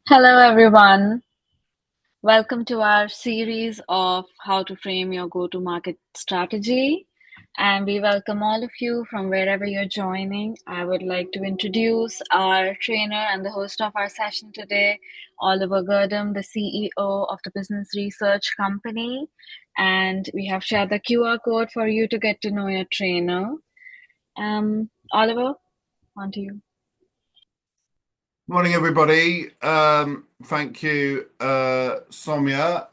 Hello, everyone. Welcome to our series of how to frame your go-to-market strategy. And we welcome all of you from wherever you're joining. I would like to introduce our trainer and the host of our session today, Oliver Guirdham, the CEO of the Business Research Company. And we have shared the QR code for you to get to know your trainer. Oliver, on to you. Morning, everybody. Thank you, Soumya.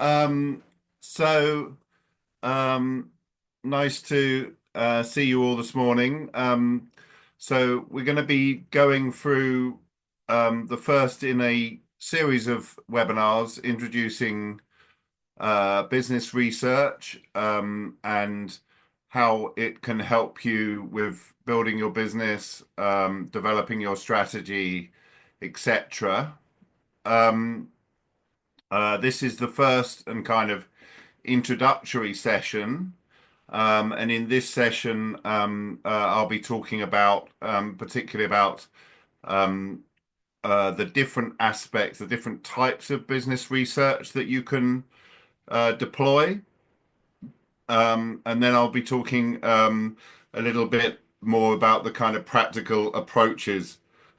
Nice to see you all this morning. So we're going to be going through the first in a series of webinars introducing business research and how it can help you with building your business, developing your strategy, etc. This is the first and kind of introductory session. And in this session, I'll be talking about particularly about the different aspects, the different types of business research that you can deploy. And then I'll be talking a little bit more about the kind of practical approaches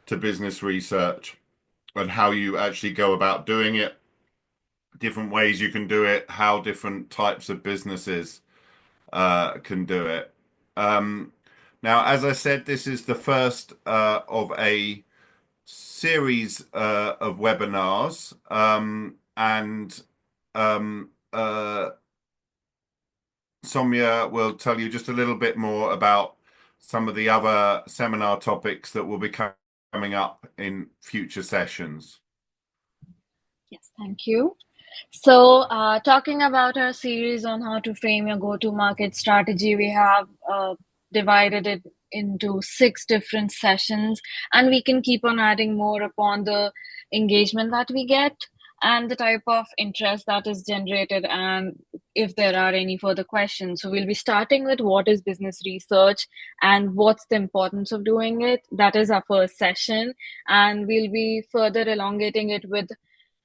to business research and how you actually go about doing it, different ways you can do it, how different types of businesses can do it. Now, as I said, this is the first of a series of webinars, and Soumya will tell you just a little bit more about some of the other seminar topics that will be coming up in future sessions. Yes, thank you. So, talking about our series on how to frame your go-to-market strategy, we have divided it into 6 different sessions, and we can keep on adding more upon the engagement that we get and the type of interest that is generated, and if there are any further questions. So, we'll be starting with what is business research and what's the importance of doing it. That is our first session, and we'll be further elongating it with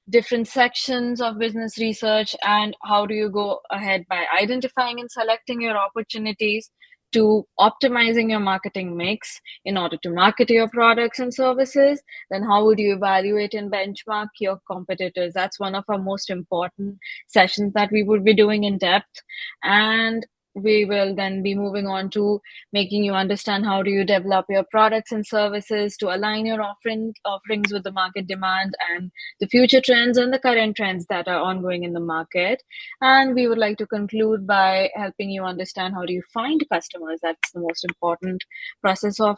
different sections of business research and how do you go ahead by identifying and selecting your opportunities to optimizing your marketing mix in order to market your products and services. Then how would you evaluate and benchmark your competitors? That's one of our most important sessions that we would be doing in depth. And we will then be moving on to making you understand how do you develop your products and services to align your offerings with the market demand and the future trends and the current trends that are ongoing in the market. And we would like to conclude by helping you understand how do you find customers. That's the most important process of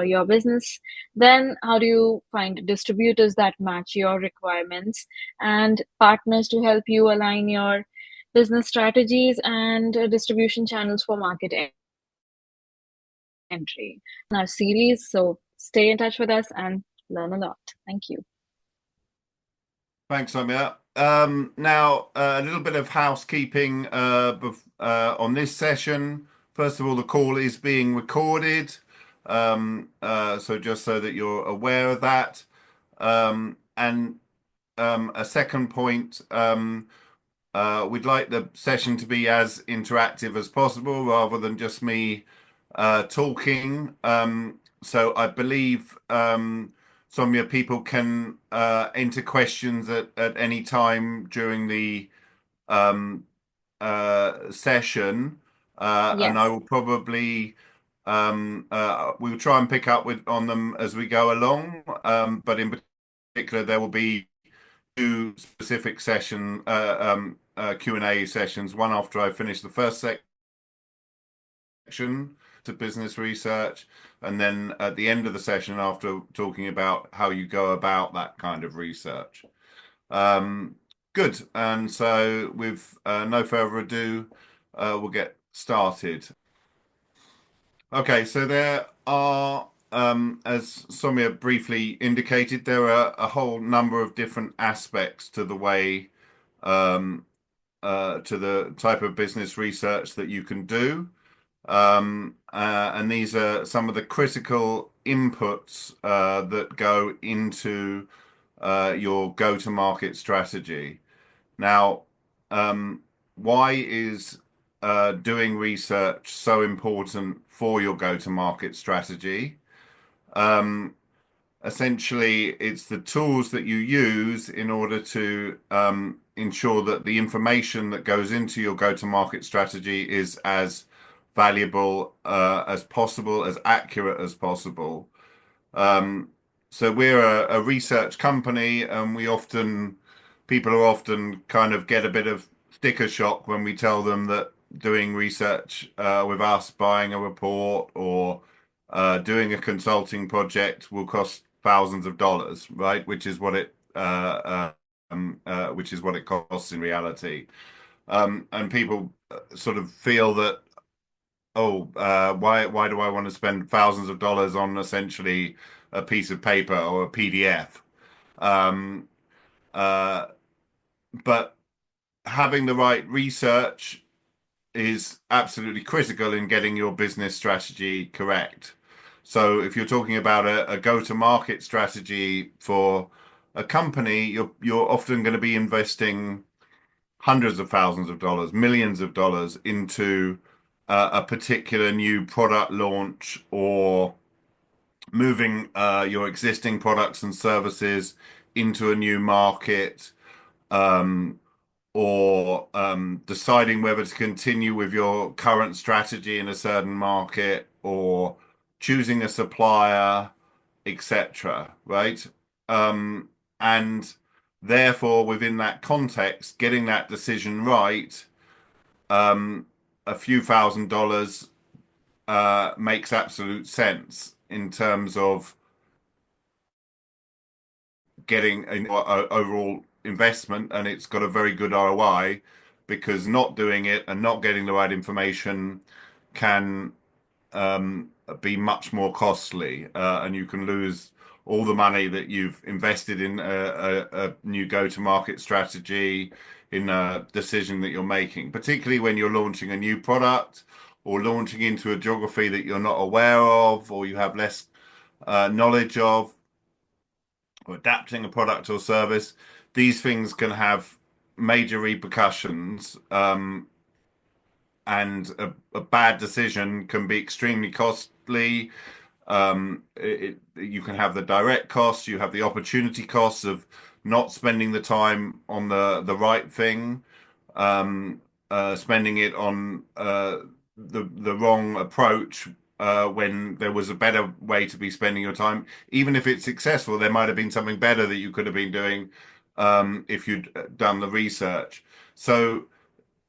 your business. Then how do you find distributors that match your requirements and partners to help you align your business strategies and distribution channels for market entry in our series. So stay in touch with us and learn a lot. Thank you. Thanks, Soumya. Now, a little bit of housekeeping on this session. First of all, the call is being recorded, so just so that you're aware of that. And a second point, we'd like the session to be as interactive as possible rather than just me talking. So I believe Soumya, people can enter questions at any time during the session, and I Yes. will probably we'll try and pick up on them as we go along. But in particular, there will be 2 specific Q&A sessions. One after I finish the first section to business research, and then at the end of the session after talking about how you go about that kind of research. Good. And so with no further ado, we'll get started. Okay, so there are, as Soumya briefly indicated, there are a whole number of different aspects to the way, to the type of business research that you can do. And these are some of the critical inputs that go into your go-to-market strategy. Now, um, why is doing research so important for your go-to-market strategy? Um, Essentially, it's the tools that you use in order to ensure that the information that goes into your go-to-market strategy is as valuable as possible, as accurate as possible. Um, so we're a research company, and people are often kind of get a bit of sticker shock when we tell them that doing research with us, buying a report or doing a consulting project will cost thousands of dollars, right? Which is what it costs in reality. And people sort of feel that, oh, why do I want to spend thousands of dollars on essentially a piece of paper or a PDF? Um, uh, but having the right research is absolutely critical in getting your business strategy correct. So if you're talking about a go-to-market strategy for a company, you're often going to be investing hundreds of thousands of dollars, millions of dollars into a particular new product launch or moving your existing products and services into a new market, um, or deciding whether to continue with your current strategy in a certain market, or choosing a supplier, etc. Right? Um, and therefore, within that context, getting that decision right, um, a few $1,000s makes absolute sense in terms of getting an overall investment, and it's got a very good ROI, because not doing it and not getting the right information can be much more costly, and you can lose all the money that you've invested in a new go-to-market strategy, in a decision that you're making, particularly when you're launching a new product or launching into a geography that you're not aware of or you have less knowledge of, or adapting a product or service. These things can have major repercussions, and a bad decision can be extremely costly. You can have the direct costs, you have the opportunity costs of not spending the time on the right thing, um, spending it on the wrong approach when there was a better way to be spending your time. Even if it's successful, there might have been something better that you could have been doing if you'd done the research. So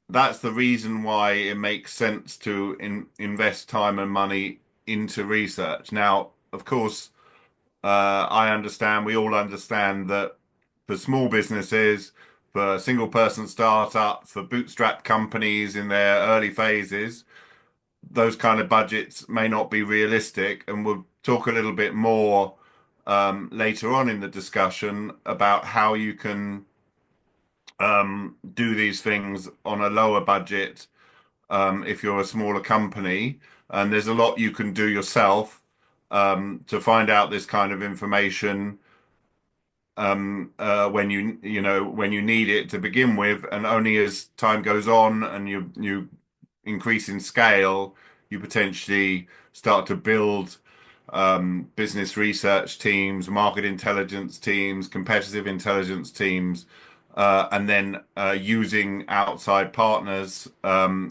that's the reason why it makes sense to invest time and money into research. Now, of course, I understand, we all understand that for small businesses, for single person startup, for bootstrap companies in their early phases, those kind of budgets may not be realistic. And we'll talk a little bit more later on in the discussion about how you can do these things on a lower budget if you're a smaller company. And there's a lot you can do yourself to find out this kind of information when when you need it to begin with, and only as time goes on and you increase in scale, you potentially start to build business research teams, market intelligence teams, competitive intelligence teams, and then using outside partners,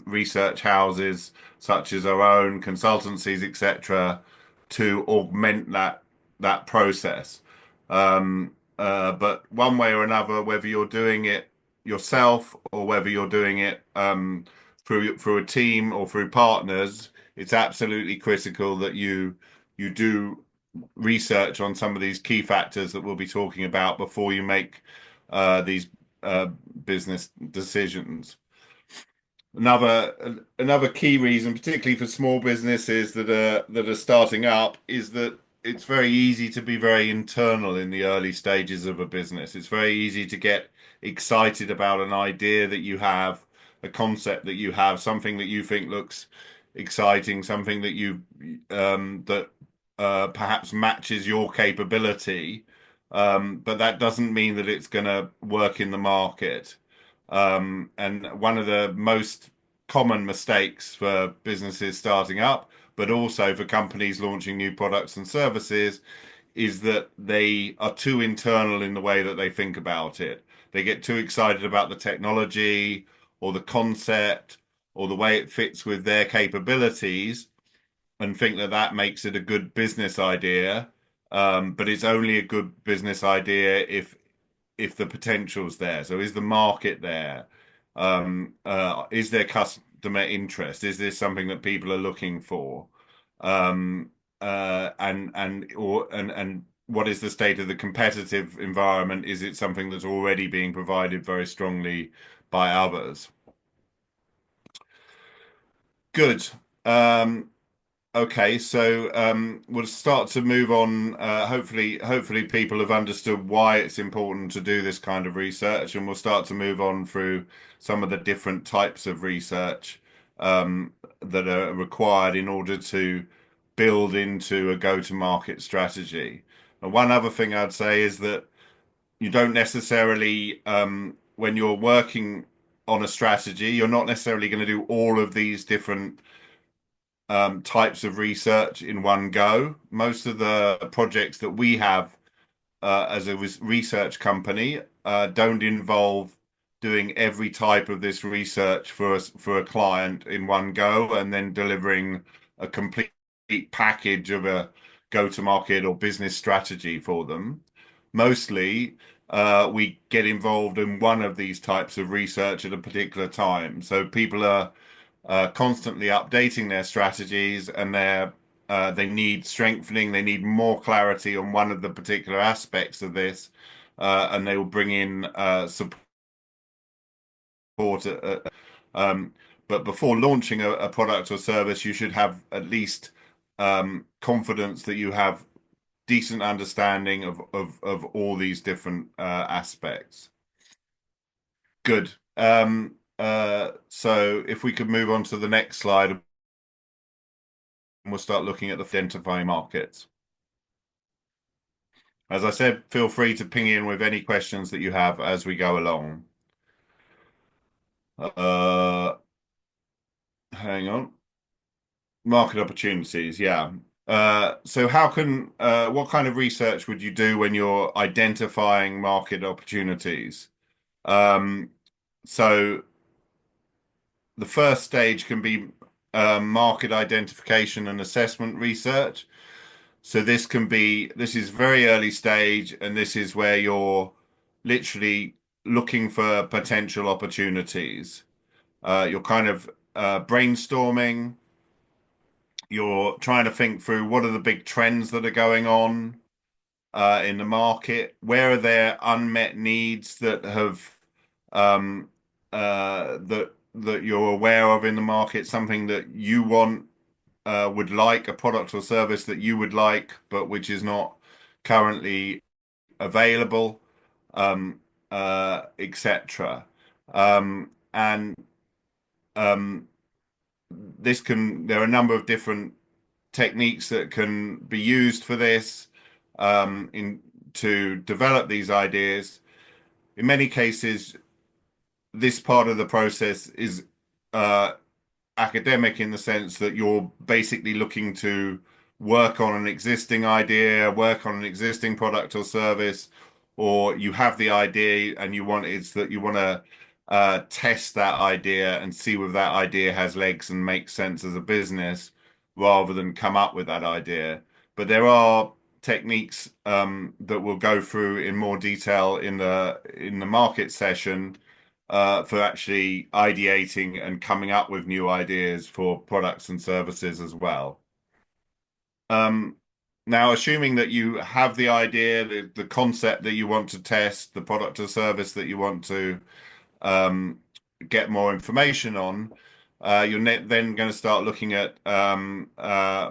research houses such as our own, consultancies, etc., to augment that process. But one way or another, whether you're doing it yourself or whether you're doing it through a team or through partners, it's absolutely critical that you do research on some of these key factors that we'll be talking about before you make these uh, business decisions. Another key reason, particularly for small businesses that are starting up, is that it's very easy to be very internal in the early stages of a business. It's very easy to get excited about an idea that you have, a concept that you have, something that you think looks exciting, something that perhaps matches your capability. but that doesn't mean that it's going to work in the market. And one of the most common mistakes for businesses starting up, but also for companies launching new products and services, is that they are too internal in the way that they think about it. They get too excited about the technology or the concept or the way it fits with their capabilities and think that that makes it a good business idea. But it's only a good business idea if the potential's there. So is the market there? Is there customer interest? Is this something that people are looking for? Um, and what is the state of the competitive environment? Is it something that's already being provided very strongly by others? Good. Um, Okay, so we'll start to move on. Hopefully, people have understood why it's important to do this kind of research, and we'll start to move on through some of the different types of research that are required in order to build into a go-to-market strategy. And one other thing I'd say is that you don't necessarily, when you're working on a strategy, you're not necessarily going to do all of these different types of research in one go. Most of the projects that we have as a research company don't involve doing every type of this research for a client in one go and then delivering a complete package of a go-to-market or business strategy for them. Mostly, we get involved in one of these types of research at a particular time. So people are constantly updating their strategies and they need strengthening, they need more clarity on one of the particular aspects of this, and they will bring in support. Uh, um, but before launching a product or service, you should have at least confidence that you have decent understanding of all these different aspects. Good. So if we could move on to the next slide, and we'll start looking at the identifying markets. As I said, feel free to ping in with any questions that you have as we go along. Uh, Hang on. Market opportunities, yeah. So what kind of research would you do when you're identifying market opportunities? Um, so the first stage can be market identification and assessment research. So this is very early stage, and this is where you're literally looking for potential opportunities. You're kind of brainstorming. You're trying to think through what are the big trends that are going on in the market. Where are there unmet needs that have that you're aware of in the market? Something that you want would like, a product or service that you would like, but which is not currently available, etc. And um, there are a number of different techniques that can be used for this in to develop these ideas. In many cases, this part of the process is uh, academic in the sense that you're basically looking to work on an existing idea, work on an existing product or service, or you have the idea and you want to test that idea and see whether that idea has legs and makes sense as a business, rather than come up with that idea. But there are techniques that we'll go through in more detail in the market session for actually ideating and coming up with new ideas for products and services as well. Um, Now, assuming that you have the idea, the concept that you want to test, the product or service that you want to um, get more information on, then going to start looking at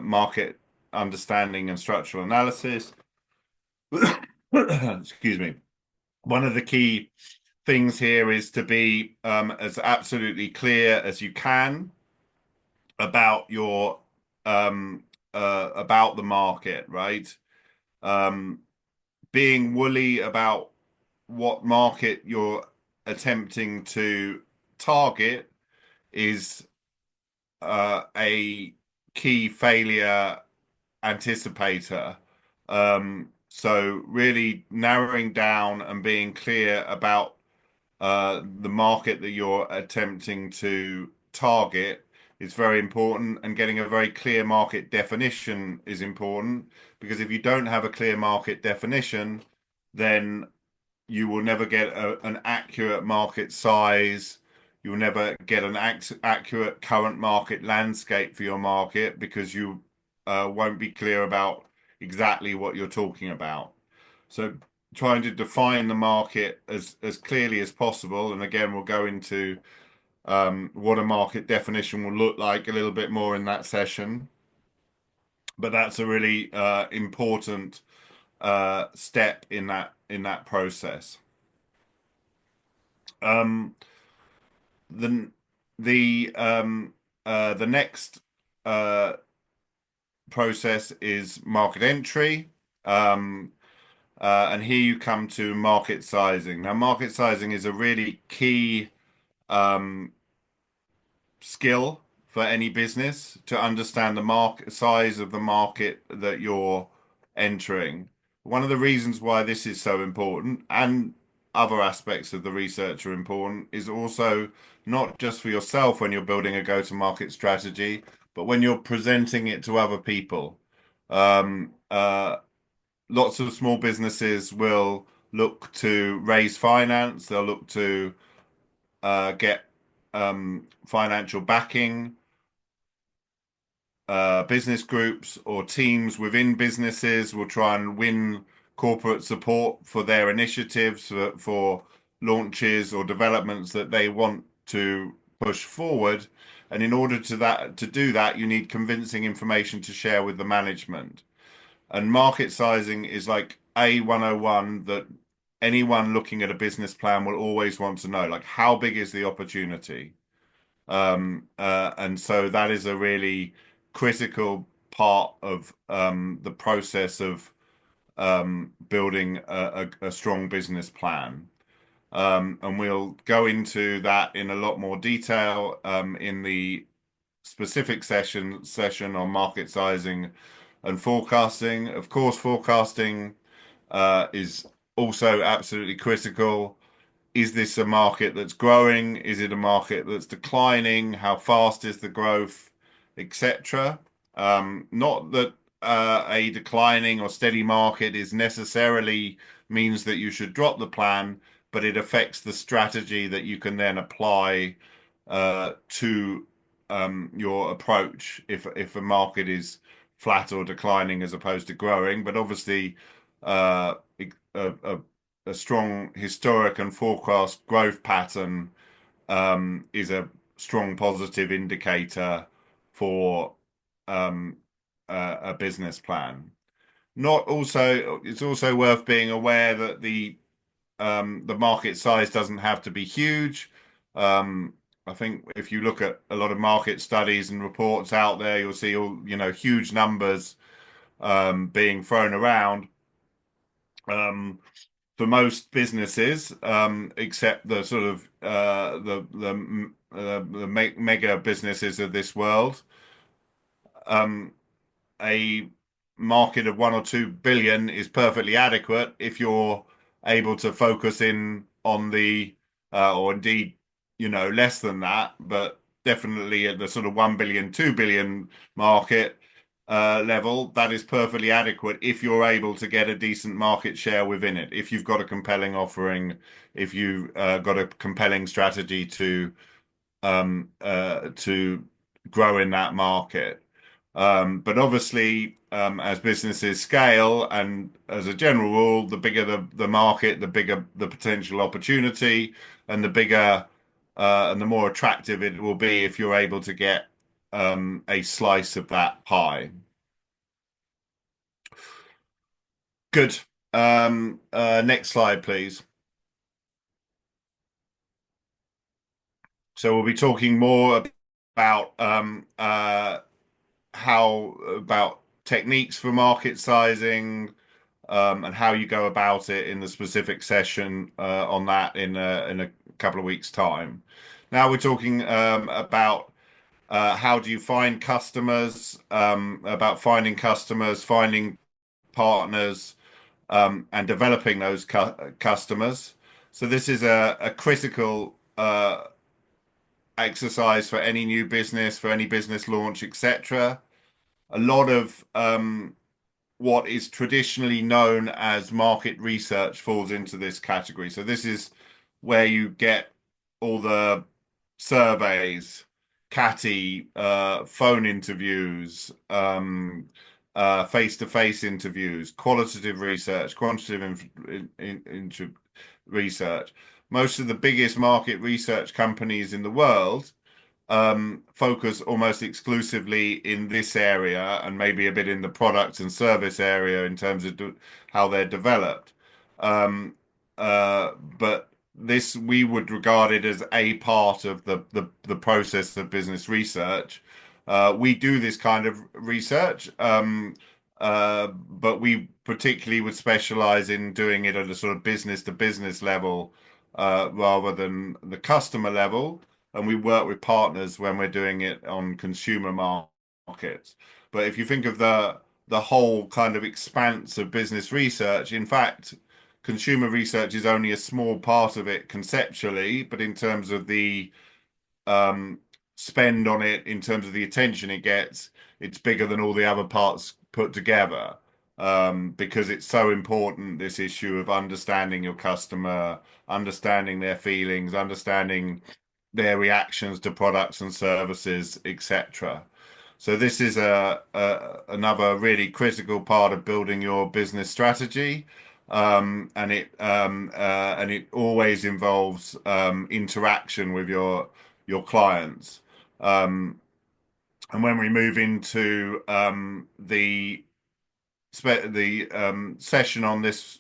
market understanding and structural analysis. Excuse me. One of the key things here is to be as absolutely clear as you can about your about the market, right? Um, being woolly about what market you're attempting to target is a key failure anticipator. So really narrowing down and being clear about the market that you're attempting to target is very important, and getting a very clear market definition is important because if you don't have a clear market definition, then you will never get an accurate market size. You will never get an accurate current market landscape for your market because you won't be clear about exactly what you're talking about. So trying to define the market as clearly as possible. And again, we'll go into what a market definition will look like a little bit more in that session. But that's a really important step in that process. Um, the the next uh, process is market entry. Um, and here you come to market sizing. Now, market sizing is a really key um, skill for any business to understand the market size of the market that you're entering. One of the reasons why this is so important and other aspects of the research are important is also not just for yourself when you're building a go-to-market strategy, but when you're presenting it to other people. Um, uh, Lots of small businesses will look to raise finance, they'll look to get financial backing. Business groups or teams within businesses will try and win corporate support for their initiatives, for launches or developments that they want to push forward. And in order to do that, you need convincing information to share with the management. And market sizing is like A101 that anyone looking at a business plan will always want to know, like how big is the opportunity? And so that is a really critical part of the process of building a strong business plan. And we'll go into that in a lot more detail in the specific session on market sizing and forecasting. Of course, forecasting is also absolutely critical. Is this a market that's growing? Is it a market that's declining? How fast is the growth, etc. Not that a declining or steady market is necessarily means that you should drop the plan, but it affects the strategy that you can then apply to your approach if a market is flat or declining as opposed to growing. But obviously, a a strong historic and forecast growth pattern is a strong positive indicator for um, a business plan. Not also, it's also worth being aware that the market size doesn't have to be huge. Um, I think if you look at a lot of market studies and reports out there, you'll see all, huge numbers being thrown around. Um, for most businesses, except the sort of the mega businesses of this world, um, a market of 1 or 2 billion is perfectly adequate if you're able to focus in on or indeed, less than that, but definitely at the sort of 1 billion, 2 billion market level, that is perfectly adequate if you're able to get a decent market share within it. If you've got a compelling offering, if you've got a compelling strategy to grow in that market. But obviously, as businesses scale, and as a general rule, the bigger the market, the bigger the potential opportunity, and the bigger and the more attractive it will be if you're able to get a slice of that pie. Good. Next slide, please. So we'll be talking more about how about techniques for market sizing, and how you go about it in the specific session on that in a couple of weeks' time. Now we're talking about how do you find customers, about finding customers, finding partners, and developing those customers. So this is a critical exercise for any new business, for any business launch, etc. A lot of what is traditionally known as market research falls into this category. So this is where you get all the surveys, catty, phone interviews, face-to-face interviews, qualitative research, quantitative research. Most of the biggest market research companies in the world focus almost exclusively in this area and maybe a bit in the product and service area in terms of how they're developed. Um, but this we would regard it as a part of the process of business research. We do this kind of research, but we particularly would specialize in doing it at a sort of business to business level rather than the customer level, and we work with partners when we're doing it on consumer markets. But if you think of the whole kind of expanse of business research, in fact, consumer research is only a small part of it conceptually, but in terms of the um, spend on it, in terms of the attention it gets, it's bigger than all the other parts put together. Because it's so important, this issue of understanding your customer, understanding their feelings, understanding their reactions to products and services, etc. So this is another really critical part of building your business strategy, and it always involves interaction with your clients. Um, and when we move into the session on this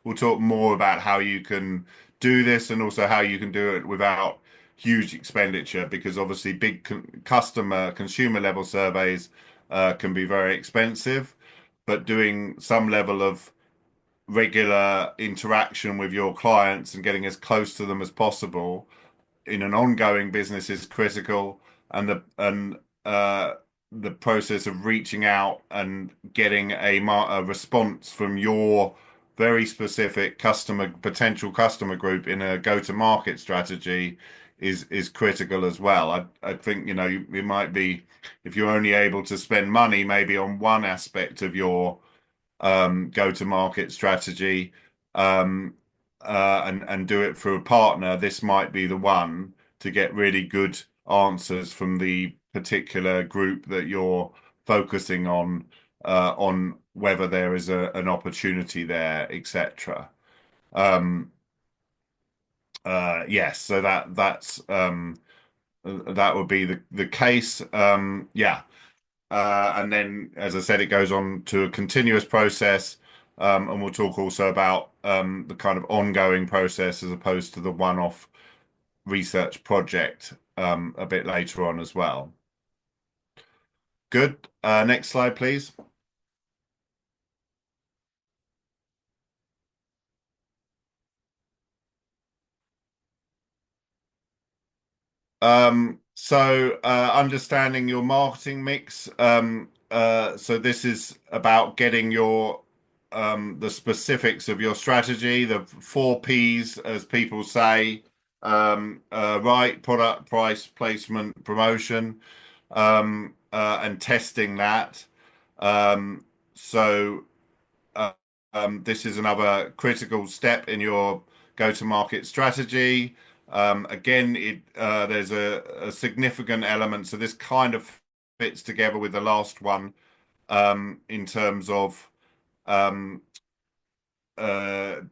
we'll talk more about how you can do this and also how you can do it without huge expenditure, because obviously big consumer level surveys can be very expensive, but doing some level of regular interaction with your clients and getting as close to them as possible in an ongoing business is critical, and uh, the process of reaching out and getting a response from your very specific potential customer group in a go-to-market strategy is critical as well. I think it might be, if you're only able to spend money maybe on one aspect of your go-to-market strategy, um, and do it through a partner, this might be the one to get really good answers from the particular group that you're focusing on whether there is an opportunity there, etc. Um, yes, so that would be the case. Yeah. And then, as I said, it goes on to a continuous process. And we'll talk also about the kind of ongoing process as opposed to the one-off research project a bit later on as well. Good. Next slide, please. Understanding your marketing mix. So this is about getting your the specifics of your strategy, the four P's, as people say, right, product, price, placement, promotion, and testing that. Um, so uh, this is another critical step in your go-to-market strategy. Again, there's a significant element, so this kind of fits together with the last one in terms of um,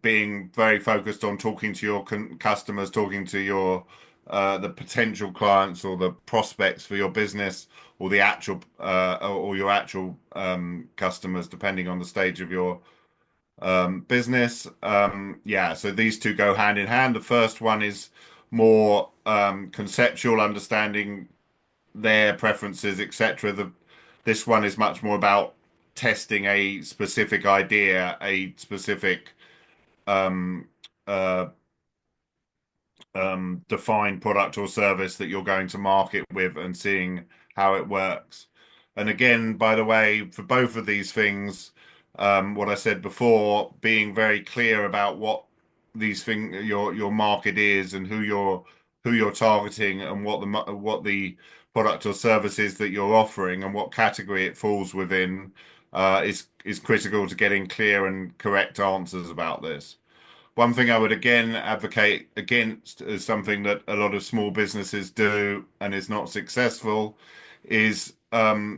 being very focused on talking to your customers, talking to your the potential clients or the prospects for your business, or the actual or your actual customers, depending on the stage of your business. Yeah, so these two go hand in hand. The first one is more conceptual, understanding their preferences, etc. This one is much more about testing a specific idea, a specific um, uh, defined product or service that you're going to market with and seeing how it works. And again, by the way, for both of these things, what I said before, being very clear about what these things your market is and who you're targeting and what the product or service is that you're offering and what category it falls within is critical to getting clear and correct answers about this. One thing I would again advocate against is something that a lot of small businesses do and is not successful is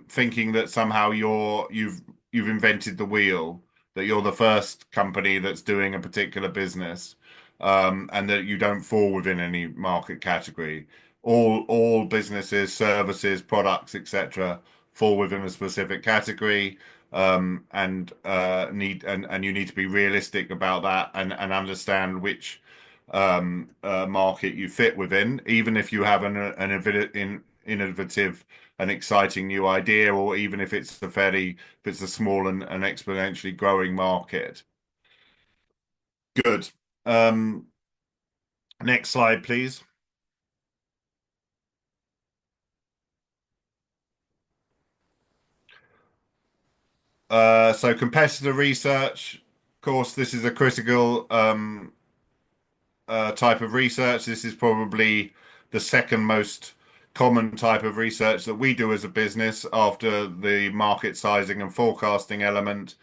thinking that somehow you've invented the wheel, that you're the first company that's doing a particular business, and that you don't fall within any market category. All businesses, services, products, etc., fall within a specific category and you need to be realistic about that and understand which market you fit within, even if you have an innovative and exciting new idea, or even if it's a small and exponentially growing market. Good. Um, Next slide, please. So competitor research, of course, this is a critical type of research. This is probably the second most common type of research that we do as a business after the market sizing and forecasting element.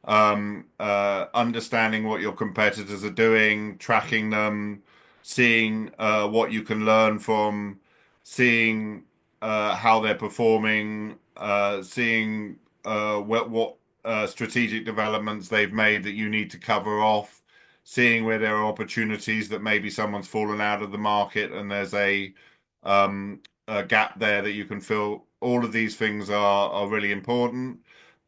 Understanding what your competitors are doing, tracking them, seeing what you can learn from, seeing how they're performing, seeing what strategic developments they've made that you need to cover off, seeing where there are opportunities that maybe someone's fallen out of the market and there's a gap there that you can fill. All of these things are really important.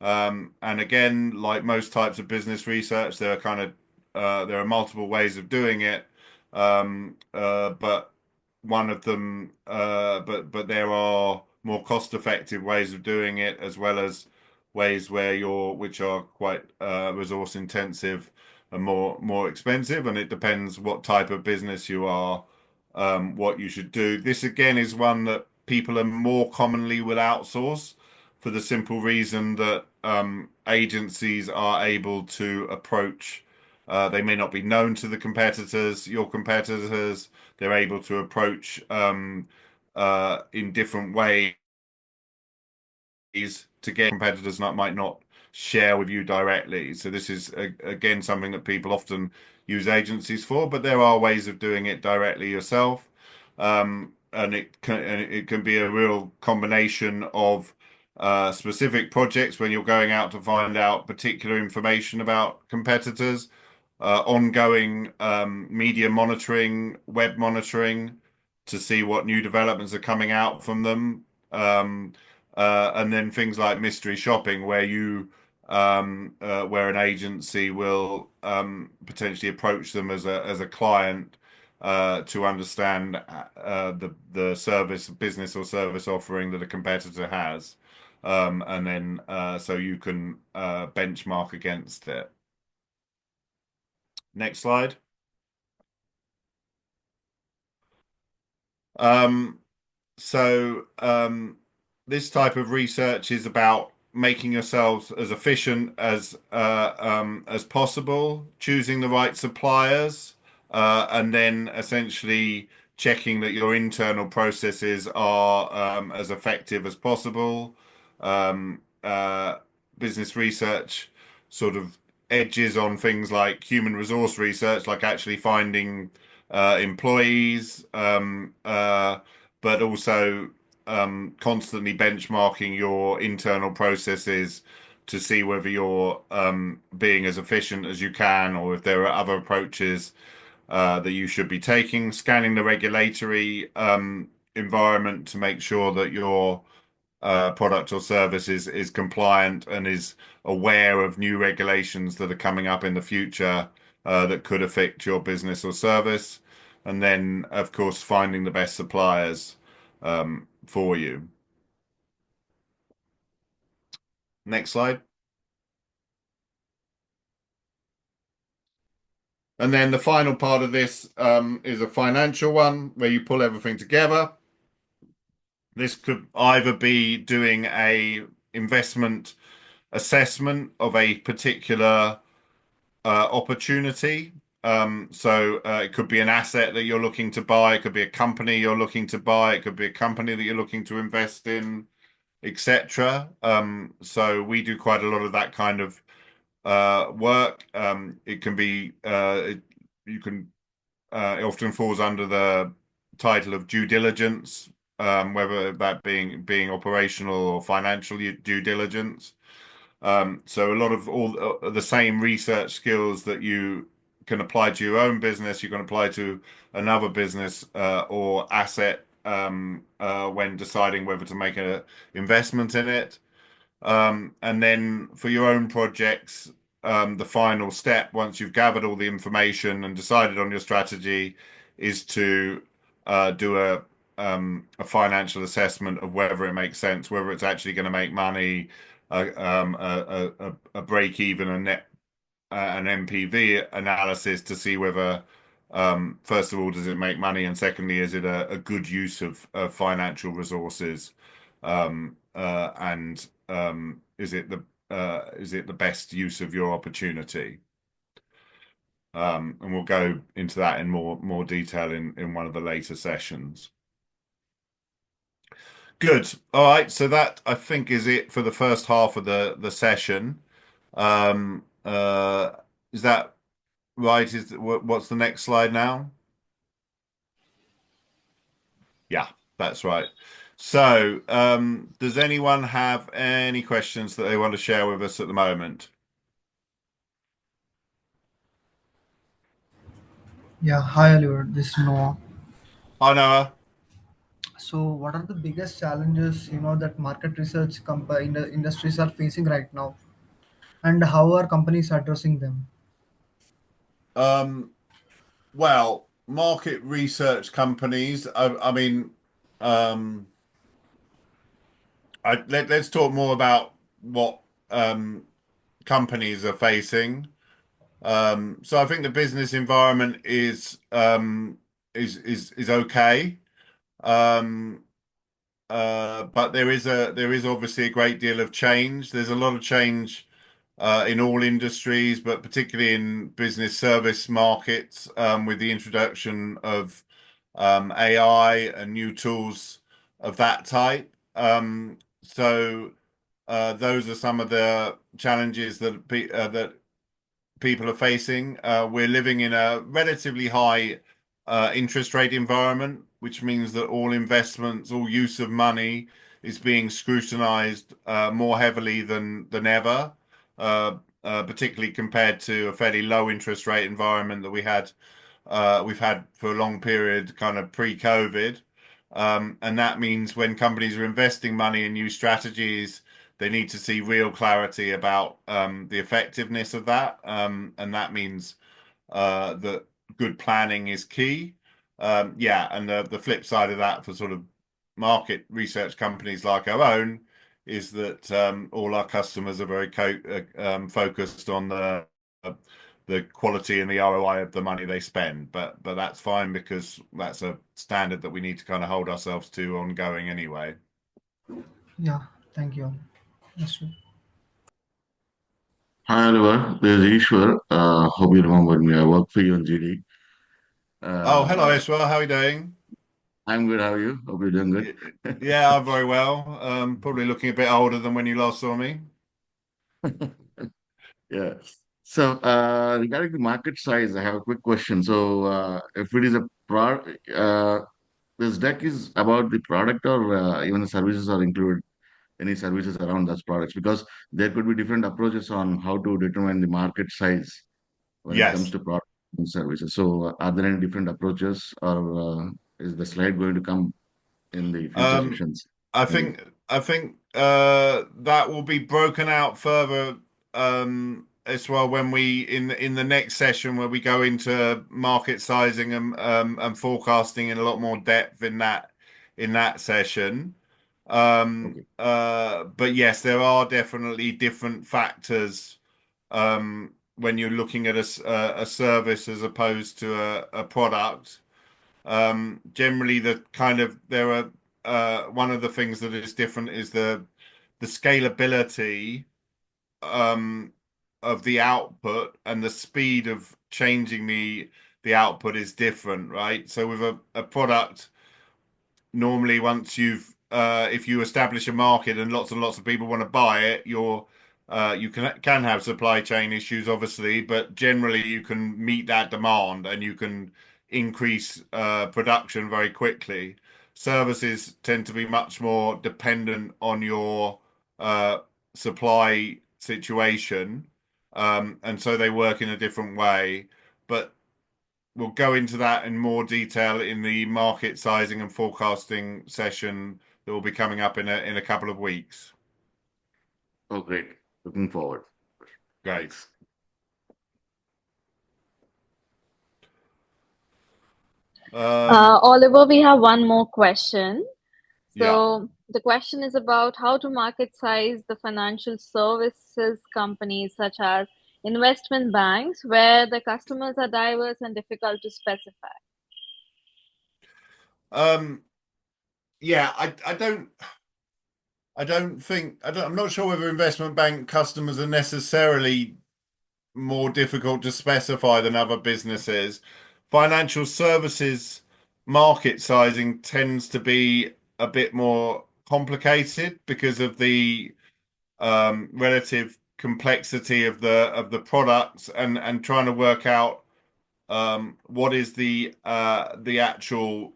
And again, like most types of business research, there are multiple ways of doing it. But one of them, but there are more cost-effective ways of doing it, as well as ways which are quite resource intensive and more expensive. And it depends what type of business you are, what you should do. This again is one that people are more commonly will outsource for the simple reason that agencies are able to approach. They may not be known to the competitors, your competitors. They're able to approach in different ways to get competitors that might not share with you directly. So this is again something that people often use agencies for, but there are ways of doing it directly yourself. And it can be a real combination of specific projects when you're going out to find out particular information about competitors, ongoing media monitoring, web monitoring to see what new developments are coming out from them. And then things like mystery shopping, where an agency will potentially approach them as a client to understand the service, business or service offering that a competitor has, and then so you can benchmark against it. Next slide. Um, So this type of research is about making yourselves as efficient as possible, choosing the right suppliers, and then essentially checking that your internal processes are as effective as possible. Um, uh, Business research sort of edges on things like human resource research, like actually finding employees. But also constantly benchmarking your internal processes to see whether you're being as efficient as you can, or if there are other approaches that you should be taking. Scanning the regulatory environment to make sure that your product or service is compliant and is aware of new regulations that are coming up in the future that could affect your business or service. And then, of course, finding the best suppliers for you. Next slide. And then the final part of this is a financial one where you pull everything together. This could either be doing a investment assessment of a particular opportunity. It could be an asset that you're looking to buy. It could be a company you're looking to buy. It could be a company that you're looking to invest in, etc. So we do quite a lot of that kind of work. It can be you can it often falls under the title of due diligence, whether that being operational or financial due diligence. So a lot of all the same research skills that you can apply to your own business, you can apply to another business or asset when deciding whether to make an investment in it. And then for your own projects, the final step, once you've gathered all the information and decided on your strategy, is to do a financial assessment of whether it makes sense, whether it's actually going to make money, a break even, a net, an NPV analysis to see whether, first of all, does it make money, and secondly, is it a good use of financial resources, and is it the best use of your opportunity? And we'll go into that in more detail in one of the later sessions. Good. All right. So that I think is it for the first half of the session. Um, uh, is that right? What's the next slide now? Yeah, that's right. So, does anyone have any questions that they want to share with us at the moment? Yeah, hi Oliver, this is Noah. Hi, Noah. So, what are the biggest challenges that market research in the industries are facing right now, and how are companies addressing them? Um, well, market research companies. I mean, um, let's talk more about what companies are facing. So I think the business environment is okay. Um, but there is obviously a great deal of change. There's a lot of change in all industries, but particularly in business service markets, with the introduction of AI and new tools of that type. Those are some of the challenges that people are facing. We're living in a relatively high interest rate environment, which means that all investments, all use of money is being scrutinized more heavily than ever, particularly compared to a fairly low interest rate environment that we've had for a long period, kind of pre-COVID. And that means when companies are investing money in new strategies, they need to see real clarity about the effectiveness of that. And that means that good planning is key. Yeah, and the flip side of that for sort of market research companies like our own is that all our customers are very focused on the quality and the ROI of the money they spend. But that's fine because that's a standard that we need to kind of hold ourselves to ongoing anyway. Yeah, thank you. Yes, Hi Oliver, this is Ishwar. Hope you remember me. I work for you on GD. Oh, hello, Uh, Ishwell. How are you doing? I'm good. How are you? Hope you're doing Y- good. Yeah, I'm very well. Probably looking a bit older than when you last saw me. Yeah. So regarding the market size, I have a quick question. So if it is a product, this deck is about the product or even the services are included. Any services around those products because there could be different approaches on how to determine the market size when it comes Yes. to products and services. So, are there any different approaches, or is the slide going to come in the future Um, sessions? I Maybe. think that will be broken out further as well when we in the next session where we go into market sizing and forecasting in a lot more depth in that session. But yes, there are definitely different factors when you're looking at a service as opposed to a product. Generally, the kind of there are one of the things that is different is the scalability um, of the output and the speed of changing the output is different, right? So with a product normally once you've if you establish a market and lots of people want to buy it, you can have supply chain issues, obviously, but generally you can meet that demand and you can increase production very quickly. Services tend to be much more dependent on your uh, supply situation, and so they work in a different way. But we'll go into that in more detail in the market sizing and forecasting session that will be coming up in a couple of weeks. Oh, great. Looking forward. Great. Thanks. Oliver, we have one more question. Yeah. So the question is about how to market size the financial services companies such as investment banks, where the customers are diverse and difficult to specify. Um, yeah, I'm not sure whether investment bank customers are necessarily more difficult to specify than other businesses. Financial services market sizing tends to be a bit more complicated because of the relative complexity of the products and trying to work out what is the actual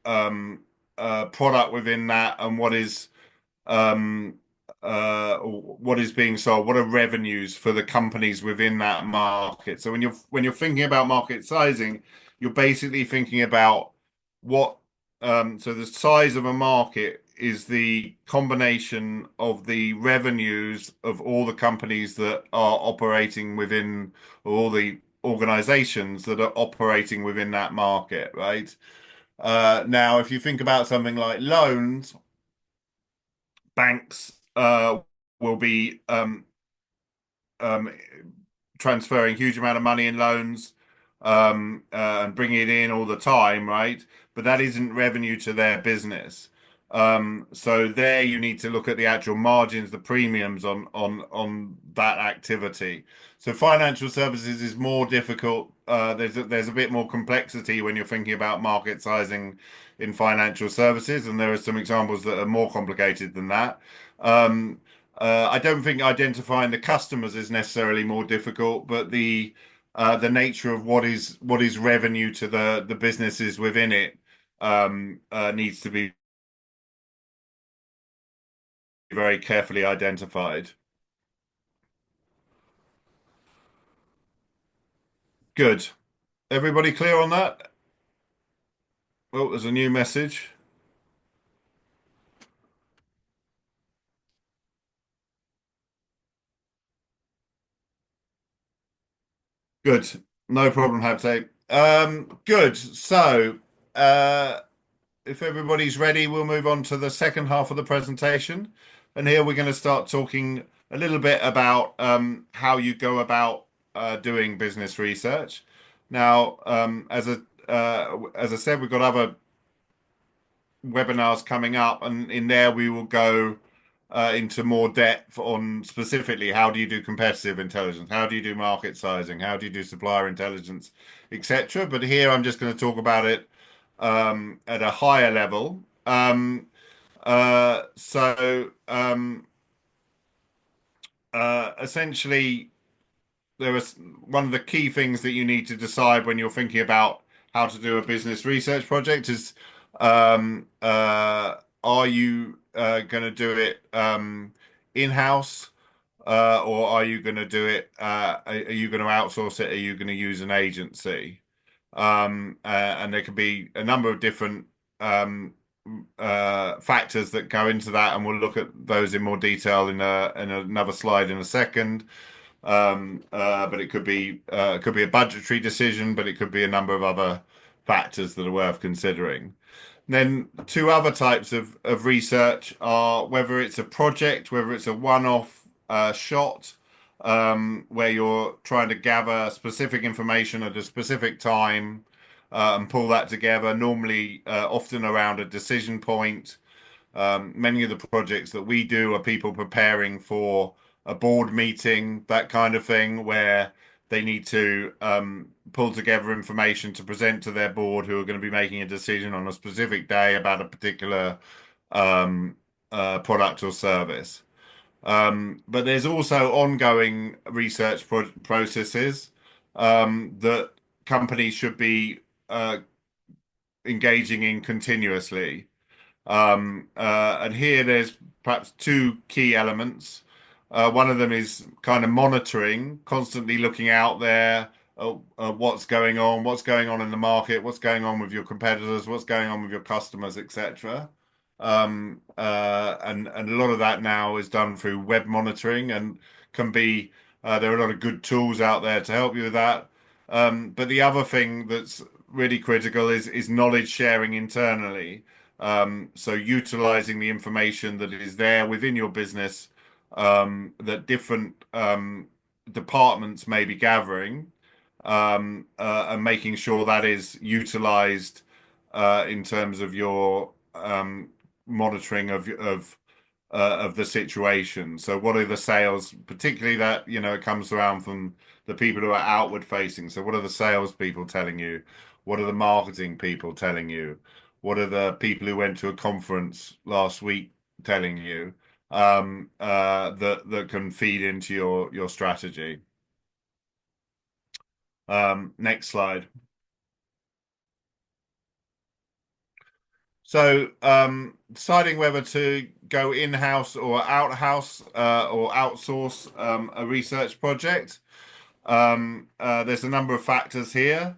product within that and um, what is being sold, what are revenues for the companies within that market. So when you're thinking about market sizing, you're basically thinking about what so the size of a market is the combination of the revenues of all the companies that are operating within, or all the organizations that are operating within that market, right? Now, if you think about something like loans, banks will be um, transferring huge amount of money in loans and bringing it in all the time, right? But that isn't revenue to their business. So there you need to look at the actual margins, the premiums on that activity. So financial services is more difficult. There's a bit more complexity when you're thinking about market sizing in financial services, and there are some examples that are more complicated than that. Um, I don't think identifying the customers is necessarily more difficult, but the nature of what is revenue to the businesses within it needs to be very carefully identified. Good. Everybody clear on that? Oh, there's a new message. Good. No problem, Habte. Good. So, if everybody's ready, we'll move on to the second half of the presentation. And here we're going to start talking a little bit about how you go about doing business research. Now, as I said, we've got other webinars coming up, and in there we will go into more depth on specifically how do you do competitive intelligence, how do you do market sizing, how do you do supplier intelligence, etc. But here I'm just going to talk about it at a higher level. So essentially, there is one of the key things that you need to decide when you're thinking about how to do a business research project is are you going to do it in-house or are you going to do it are you going to outsource it? Are you going to use an agency? And there could be a number of different um, factors that go into that, and we'll look at those in more detail in another slide in a second. But it could be a budgetary decision, but it could be a number of other factors that are worth considering. Then two other types of research are whether it's a project, whether it's a one-off shot, where you're trying to gather specific information at a specific time and pull that together, normally often around a decision point. Many of the projects that we do are people preparing for a board meeting, that kind of thing, where they need to pull together information to present to their board who are going to be making a decision on a specific day about a particular um, product or service. But there's also ongoing research processes that companies should be engaging in continuously. And here there's perhaps two key elements. One of them is kind of monitoring, constantly looking out there what's going on in the market, what's going on with your competitors, what's going on with your customers, etc. And a lot of that now is done through web monitoring and can be there are a lot of good tools out there to help you with that. But the other thing that's really critical is knowledge sharing internally. So utilizing the information that is there within your business that different departments may be gathering and making sure that is utilized in terms of your monitoring of the situation. So what are the sales, particularly that, it comes around from the people who are outward facing. So what are the sales people telling you? What are the marketing people telling you? What are the people who went to a conference last week telling you that can feed into your strategy? Next slide. So, deciding whether to go in-house or out-house or outsource a research project. There's a number of factors here,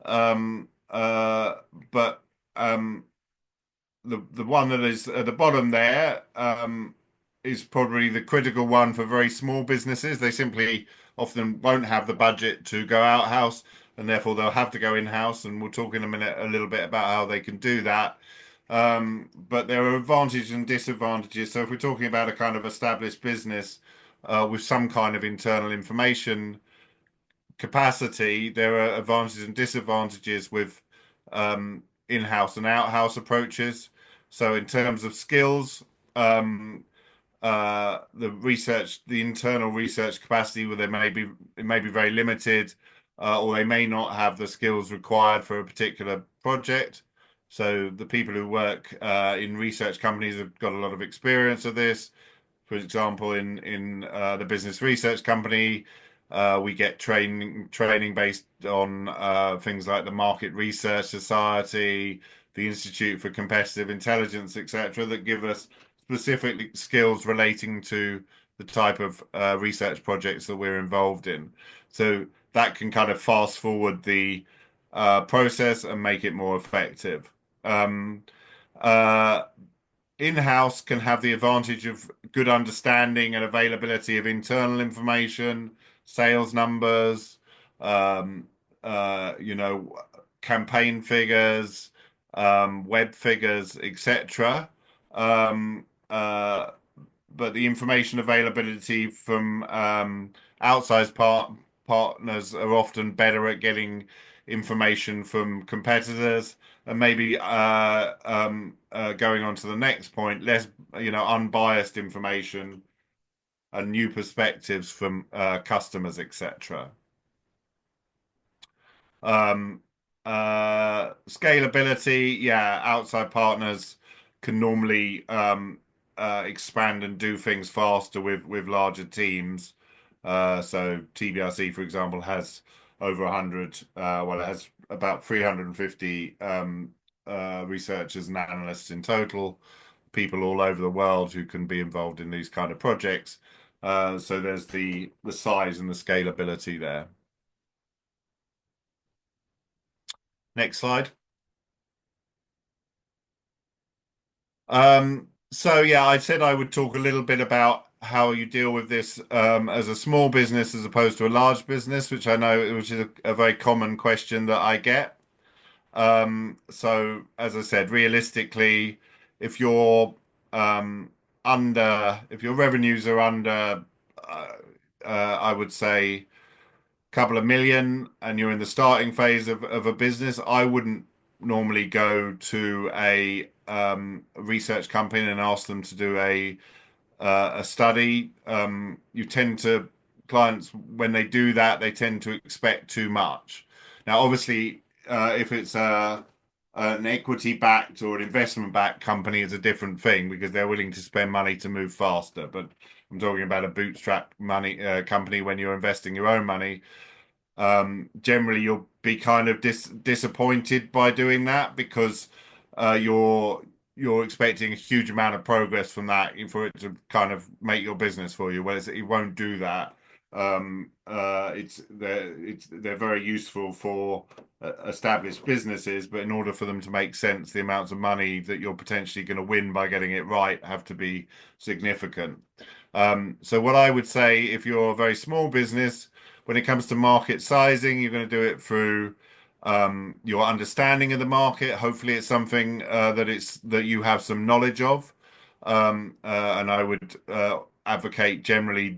but the one that is at the bottom there is probably the critical one for very small businesses. They simply often won't have the budget to go out-house, and therefore they'll have to go in-house. And we'll talk in a minute a little bit about how they can do that. But there are advantages and disadvantages. So if we're talking about a kind of established business with some kind of internal information capacity, there are advantages and disadvantages with in-house and out-house approaches. So in terms of skills, the internal research capacity, where it may be very limited, or they may not have the skills required for a particular project. So the people who work in research companies have got a lot of experience of this. For example, in the business research company, we get training based on things like the Market Research Society, the Institute for Competitive Intelligence, etc., that give us specific skills relating to the type of research projects that we're involved in. So that can kind of fast forward the process and make it more effective. Um, uh, In-house can have the advantage of good understanding and availability of internal information, sales numbers, um, you know, campaign figures, web figures, etc. Um, uh, but the information availability from outside partners are often better at getting information from competitors, and maybe going on to the next point, less unbiased information and new perspectives from customers, etc. Um, Scalability, yeah, outside partners can normally expand and do things faster with larger teams. So TBRC, for example, has over 100, well, it has about 350 researchers and analysts in total, people all over the world who can be involved in these kind of projects. So there's the size and the scalability there. Next slide. So yeah, I said I would talk a little bit about how you deal with this as a small business as opposed to a large business, which is a very common question that I get. So as I said, realistically, if you're um, if your revenues are under I would say, couple of million and you're in the starting phase of a business, I wouldn't normally go to a research company and ask them to do a study. You tend to clients when they do that, they tend to expect too much. Now, obviously, if it's an equity backed or an investment backed company, it's a different thing because they're willing to spend money to move faster. But I'm talking about a bootstrap money company when you're investing your own money. Generally you'll be kind of disappointed by doing that because you're expecting a huge amount of progress from that for it to kind of make your business for you. Whereas it won't do that. They're very useful for established businesses, but in order for them to make sense, the amounts of money that you're potentially going to win by getting it right have to be significant. So what I would say, if you're a very small business, when it comes to market sizing, you're going to do it through your understanding of the market. Hopefully, it's something that you have some knowledge of, and I would advocate generally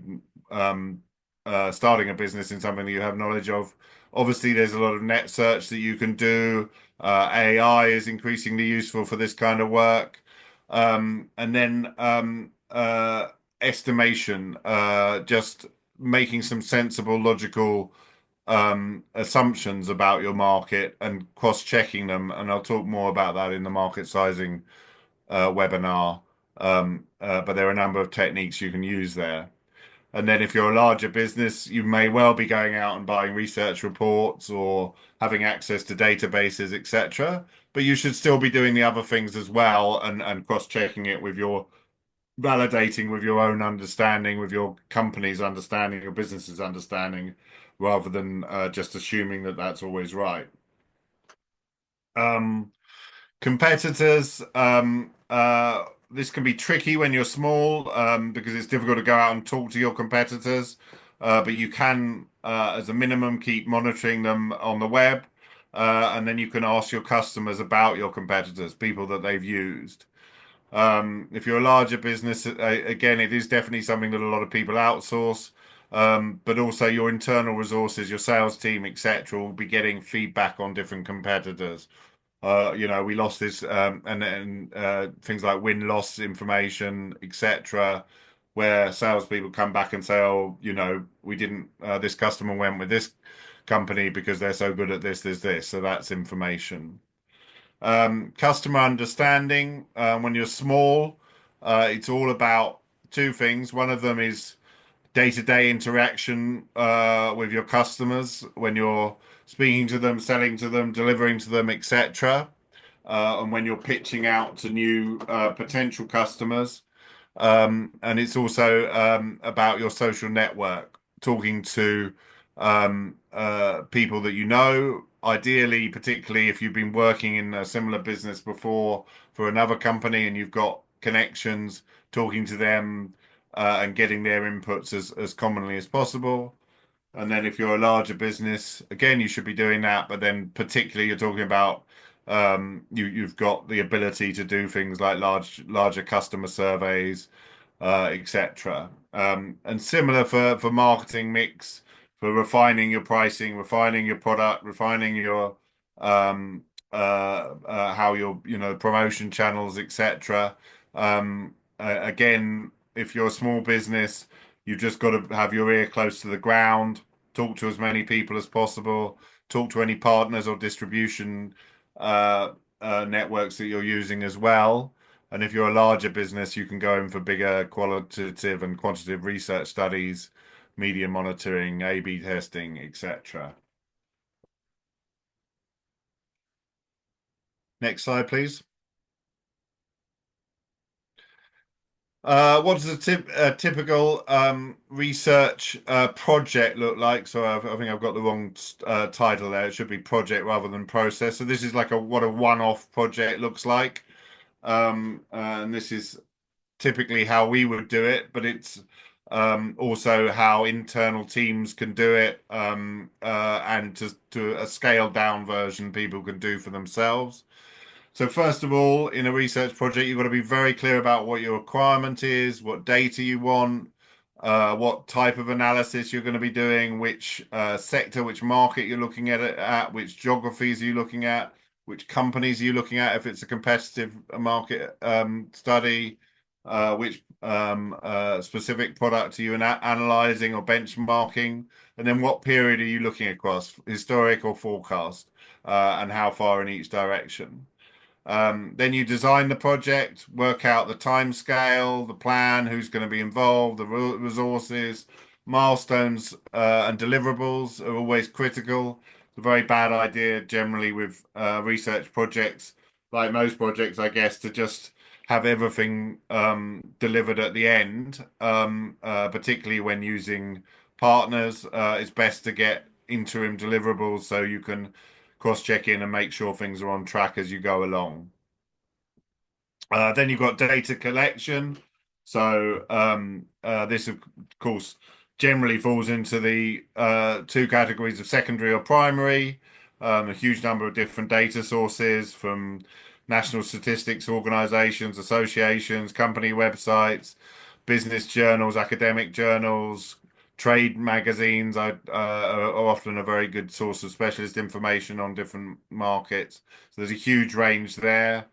starting a business in something that you have knowledge of. Obviously, there's a lot of net search that you can do. AI is increasingly useful for this kind of work, and then estimation, just making some sensible, logical assumptions about your market and cross-checking them. And I'll talk more about that in the market sizing webinar. But there are a number of techniques you can use there. And then if you're a larger business, you may well be going out and buying research reports or having access to databases, etc. But you should still be doing the other things as well and cross-checking it with your validating with your own understanding, with your company's understanding, your business's understanding, rather than just assuming that that's always right. Um, Competitors, this can be tricky when you're small because it's difficult to go out and talk to your competitors, but you can, as a minimum, keep monitoring them on the web, and then you can ask your customers about your competitors, people that they've used. If you're a larger business, again, it is definitely something that a lot of people outsource, but also your internal resources, your sales team, etc., will be getting feedback on different competitors. We lost this, and things like win-loss information, etc., where salespeople come back and say, "Oh, we didn't. This customer went with this company because they're so good at this." So that's information. Customer understanding. When you're small, it's all about two things. One of them is day-to-day interaction with your customers when you're speaking to them, selling to them, delivering to them, etc. And when you're pitching out to new potential customers. And it's also about your social network, talking to people that you know, ideally, particularly if you've been working in a similar business before for another company and you've got connections, talking to them and getting their inputs as commonly as possible. And then if you're a larger business, again, you should be doing that. But then particularly you're talking about you've got the ability to do things like larger customer surveys, etc. And similar for marketing mix, for refining your pricing, refining your product, refining your how your promotion channels, etc. Again, if you're a small business, you've just got to have your ear close to the ground, talk to as many people as possible, talk to any partners or distribution networks that you're using as well. And if you're a larger business, you can go in for bigger qualitative and quantitative research studies, media monitoring, A/B testing, etc. Next slide, please. What does a typical research project look like? So I think I've got the wrong title there. It should be project rather than process. So this is like what a one-off project looks like. And this is typically how we would do it, but it's also how internal teams can do it, and to a scaled down version people can do for themselves. So first of all, in a research project, you've got to be very clear about what your requirement is, what data you want, what type of analysis you're going to be doing, which sector, which market you're looking at it at, which geographies are you looking at, which companies are you looking at if it's a competitive market study, which specific product are you analyzing or benchmarking, and then what period are you looking across, historic or forecast, and how far in each direction. Then you design the project, work out the time scale, the plan, who's going to be involved, the resources, milestones, and deliverables are always critical. It's a very bad idea generally with research projects, like most projects, I guess, to just have everything delivered at the end, particularly when using partners. It's best to get interim deliverables so you can cross-check in and make sure things are on track as you go along. Then you've got data collection. So this, of course, generally falls into the two categories of secondary or primary. A huge number of different data sources from national statistics organizations, associations, company websites, business journals, academic journals, trade magazines are often a very good source of specialist information on different markets. So there's a huge range there.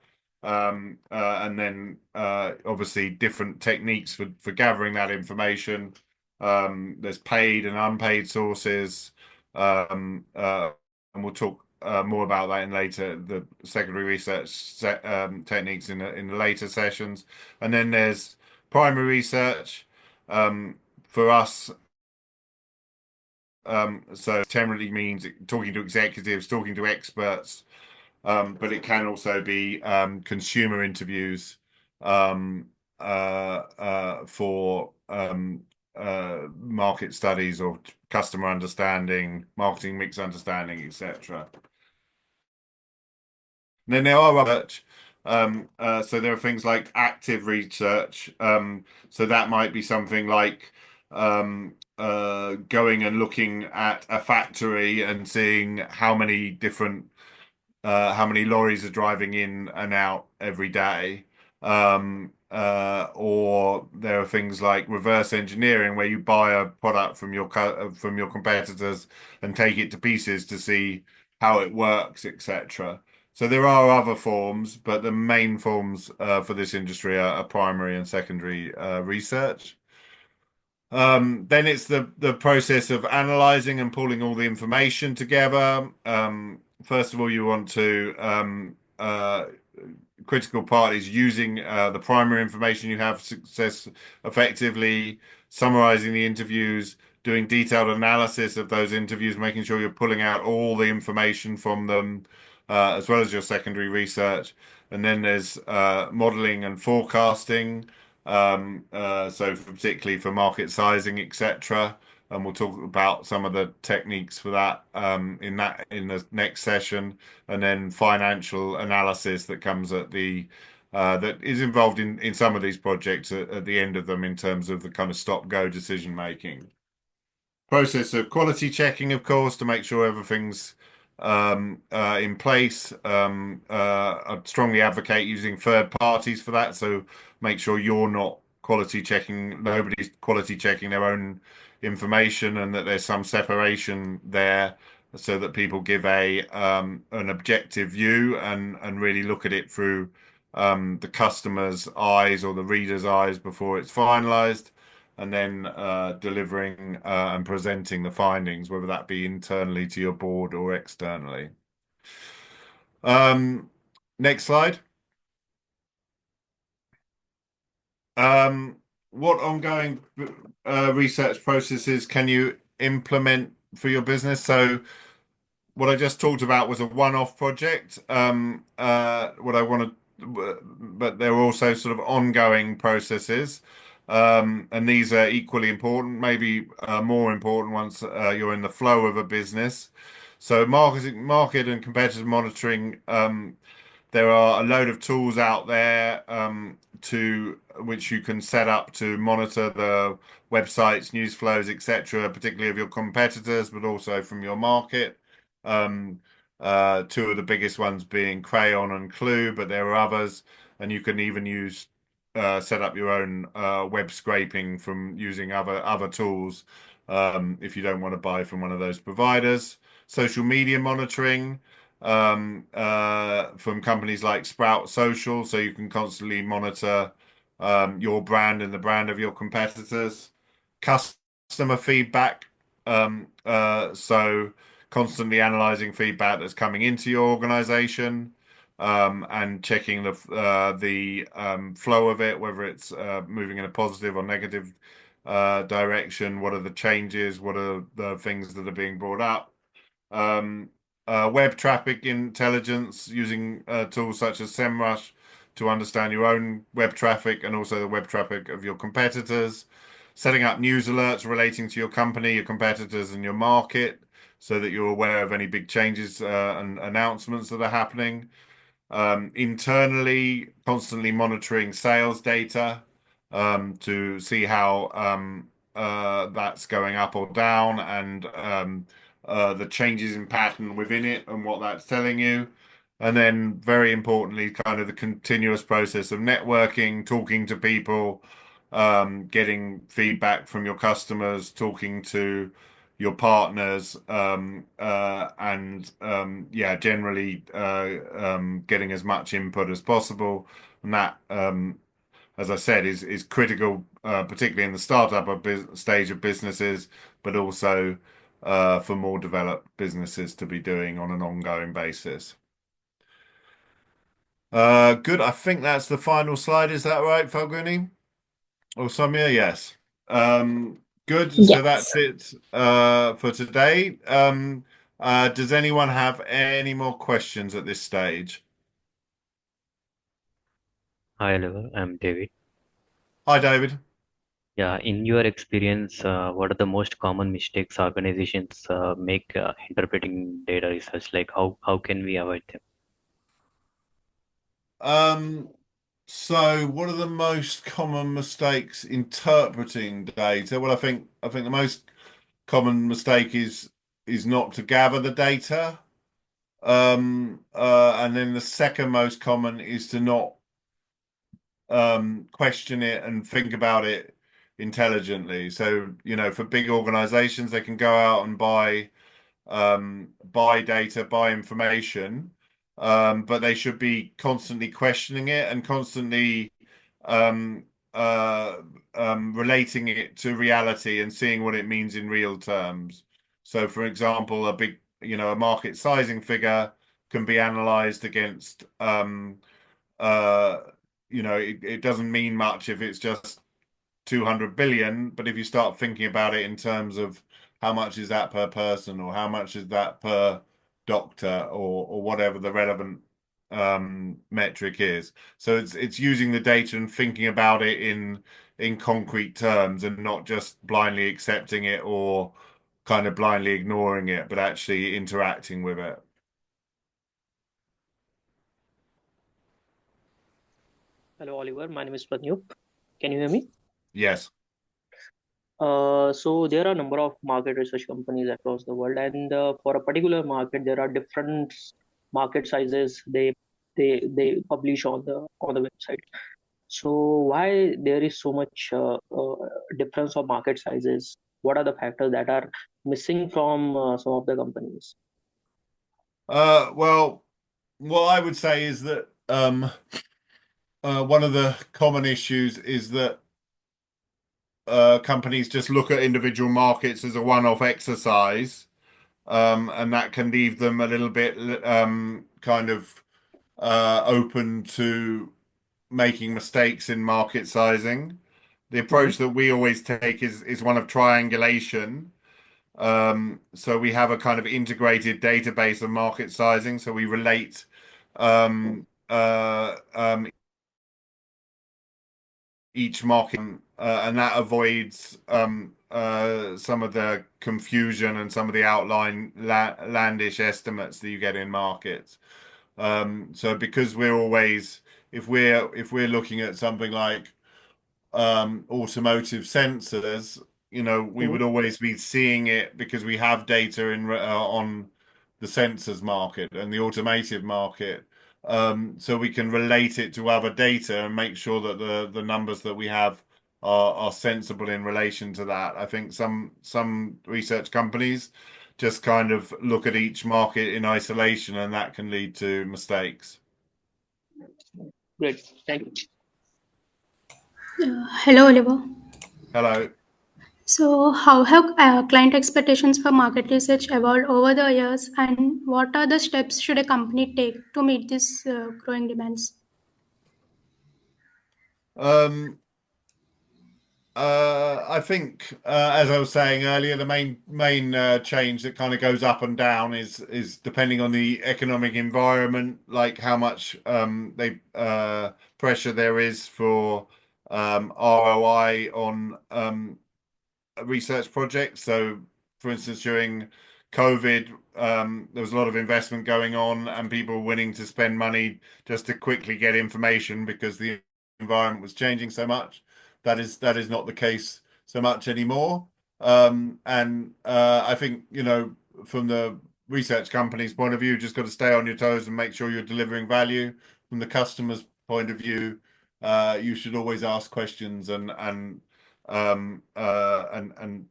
And then obviously different techniques for gathering that information. There's paid and unpaid sources. And we'll talk more about that in later, the secondary research techniques in the later sessions. And then there's primary research. For us, so generally means talking to executives, talking to experts, but it can also be consumer interviews for market studies or customer understanding, marketing mix understanding, etc. Then there are research. So there are things like active research. So that might be something like going and looking at a factory and seeing how many lorries are driving in and out every day. Or there are things like reverse engineering, where you buy a product from from your competitors and take it to pieces to see how it works, etc. So there are other forms, but the main forms for this industry are primary and secondary research. Then it's the process of analyzing and pulling all the information together. First of all, you want to critical part is using the primary information you have success effectively, summarizing the interviews, doing detailed analysis of those interviews, making sure you're pulling out all the information from them, as well as your secondary research. And then there's modeling and forecasting, so particularly for market sizing, etc. And we'll talk about some of the techniques for that in the next session. And then financial analysis that comes at the that is involved in some of these projects at the end of them in terms of the kind of stop-go decision making. Process of quality checking, of course, to make sure everything's in place. I'd strongly advocate using third parties for that. So make sure you're not quality checking, nobody's quality checking their own information, and that there's some separation there so that people give an objective view and really look at it through the customer's eyes or the reader's eyes before it's finalized, and then delivering and presenting the findings, whether that be internally to your board or externally. Next slide. What ongoing research processes can you implement for your business? So what I just talked about was a one-off project. What I want to, but there are also sort of ongoing processes, and these are equally important, maybe more important once you're in the flow of a business. So market and competitive monitoring. There are a load of tools out there to which you can set up to monitor the websites, news flows, etc., particularly of your competitors, but also from your market. Two of the biggest ones being Crayon and Clue, but there are others, and you can even use set up your own web scraping from using other tools if you don't want to buy from one of those providers. Social media monitoring from companies like Sprout Social, so you can constantly monitor your brand and the brand of your competitors. Customer feedback, so constantly analyzing feedback that's coming into your organization and checking the flow of it, whether it's moving in a positive or negative direction. What are the changes? What are the things that are being brought up? Um, Web traffic intelligence using tools such as SEMrush to understand your own web traffic and also the web traffic of your competitors. Setting up news alerts relating to your company, your competitors, and your market so that you're aware of any big changes and announcements that are happening. Internally, constantly monitoring sales data to see how that's going up or down and the changes in pattern within it and what that's telling you. And then, very importantly, kind of the continuous process of networking, talking to people, getting feedback from your customers, talking to your partners, and yeah, generally getting as much input as possible. And that, as I said, is critical, particularly in the startup stage of businesses, but also for more developed businesses to be doing on an ongoing basis. Good. I think that's the final slide. Is that right, Falguni? Or Samir? Yes. Good. So that's Yes. it for today. Does anyone have any more questions at this stage? Hi, Oliver. I'm David. Hi, David. Yeah, in your experience, what are the most common mistakes organizations make interpreting data research? Like how can we avoid them? Um, so what are the most common mistakes interpreting data? Well, I think the most common mistake is not to gather the data. And then the second most common is to not question it and think about it intelligently. So, for big organizations, they can go out and buy data, buy information, but they should be constantly questioning it and constantly um, uh, relating it to reality and seeing what it means in real terms. So, for example, a market sizing figure can be analyzed against, uh, it doesn't mean much if it's just 200 billion, but if you start thinking about it in terms of how much is that per person or how much is that per doctor or whatever the relevant metric is. So it's using the data and thinking about it in concrete terms and not just blindly accepting it or kind of blindly ignoring it, but actually interacting with it. Hello, Oliver. My name is Pratyup. Can you hear me? Yes. So there are a number of market research companies across the world, and for a particular market, there are different market sizes they publish on the website. So why there is so much difference of market sizes? What are the factors that are missing from some of the companies? Well, what I would say is that one of the common issues is that companies just look at individual markets as a one-off exercise, and that can leave them a little bit kind of open to making mistakes in market sizing. The Mhm. approach that we always take is one of triangulation. So we have a kind of integrated database of market sizing. So we relate um, each market, and that avoids some of the confusion and some of the outlandish estimates that you get in markets. So because we're always, if we're looking at something like automotive sensors, we Mhm. would always be seeing it because we have data on the sensors market and the automotive market. so we can relate it to other data and make sure that the numbers that we have are sensible in relation to that. I think some research companies just kind of look at each market in isolation, and that can lead to mistakes. Great, thank you. Hello, Oliver. Hello. So, how have client expectations for market research evolved over the years, and what are the steps should a company take to meet these growing demands? I think, as I was saying earlier, the main change that kind of goes up and down is depending on the economic environment, like how much they pressure there is for ROI on research projects. So, for instance, during COVID, there was a lot of investment going on, and people were willing to spend money just to quickly get information because the environment was changing so much. That is not the case so much anymore. And I think, from the research company's point of view, just got to stay on your toes and make sure you're delivering value. From the customer's point of view, you should always ask questions and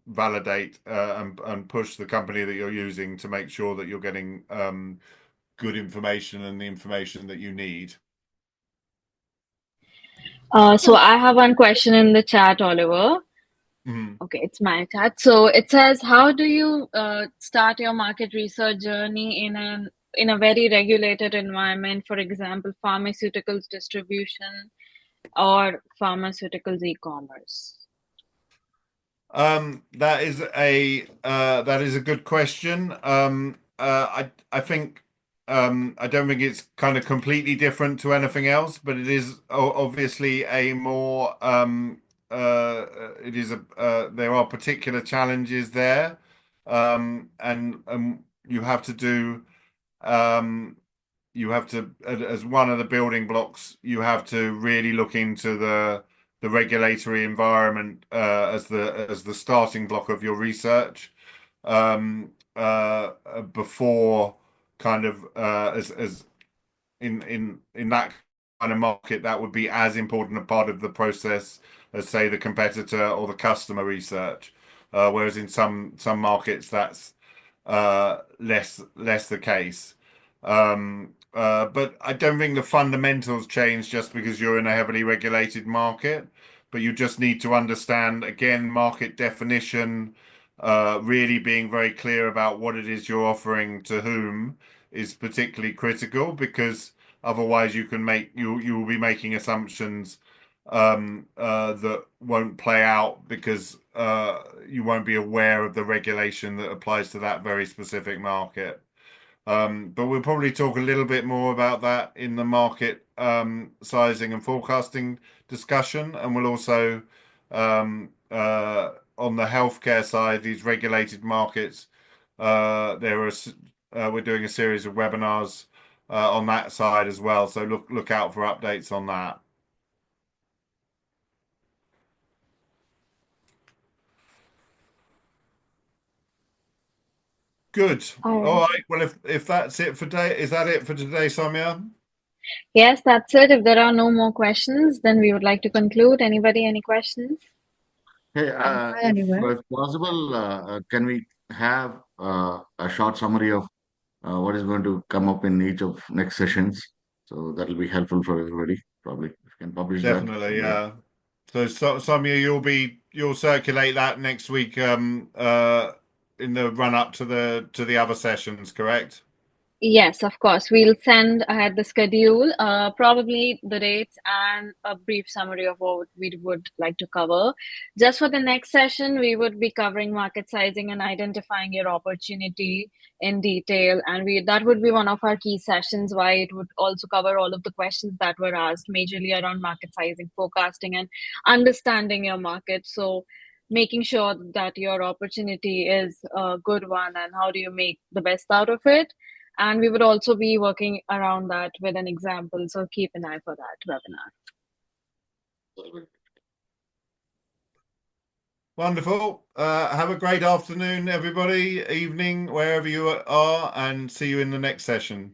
validate and push the company that you're using to make sure that you're getting good information and the information that you need. So I have one question in the chat, Oliver. Okay, it's my chat. So it says, how do you start your market research journey in a very regulated environment, for example, pharmaceuticals distribution or pharmaceuticals e-commerce? That is a good question. I think I don't think it's kind of completely different to anything else, but it is obviously a more it is a there are particular challenges there, and you have to do you have to, as one of the building blocks, you have to really look into the regulatory environment as the starting block of your research, before kind of as in that kind of market, that would be as important a part of the process as, say, the competitor or the customer research. Whereas in some markets that's less the case. But I don't think the fundamentals change just because you're in a heavily regulated market. But you just need to understand, again, market definition, really being very clear about what it is you're offering to whom is particularly critical, because otherwise you will be making assumptions that won't play out because you won't be aware of the regulation that applies to that very specific market. But we'll probably talk a little bit more about that in the market sizing and forecasting discussion. And we'll also, on the healthcare side, these regulated markets, we're doing a series of webinars on that side as well. So look out for updates on that. Good. All right. Well, if that's it for today, is that it for today, Soumya? Yes, that's it. If there are no more questions, then we would like to conclude. Anybody, any questions? Hey, Hi, Oliver. if possible, can we have a short summary of what is going to come up in each of next sessions? So that will be helpful for everybody. Probably if you can publish that. Definitely, yeah. So Soumya, you'll circulate that next week in the run up to the other sessions, correct? Yes, of course. We'll send ahead the schedule, probably the dates and a brief summary of what we would like to cover. Just for the next session, we would be covering market sizing and identifying your opportunity in detail. And that would be one of our key sessions, why it would also cover all of the questions that were asked, majorly around market sizing, forecasting, and understanding your market. So making sure that your opportunity is a good one and how do you make the best out of it. And we would also be working around that with an example. So keep an eye for that webinar. Wonderful. Have a great afternoon, everybody, evening, wherever you are, and see you in the next session.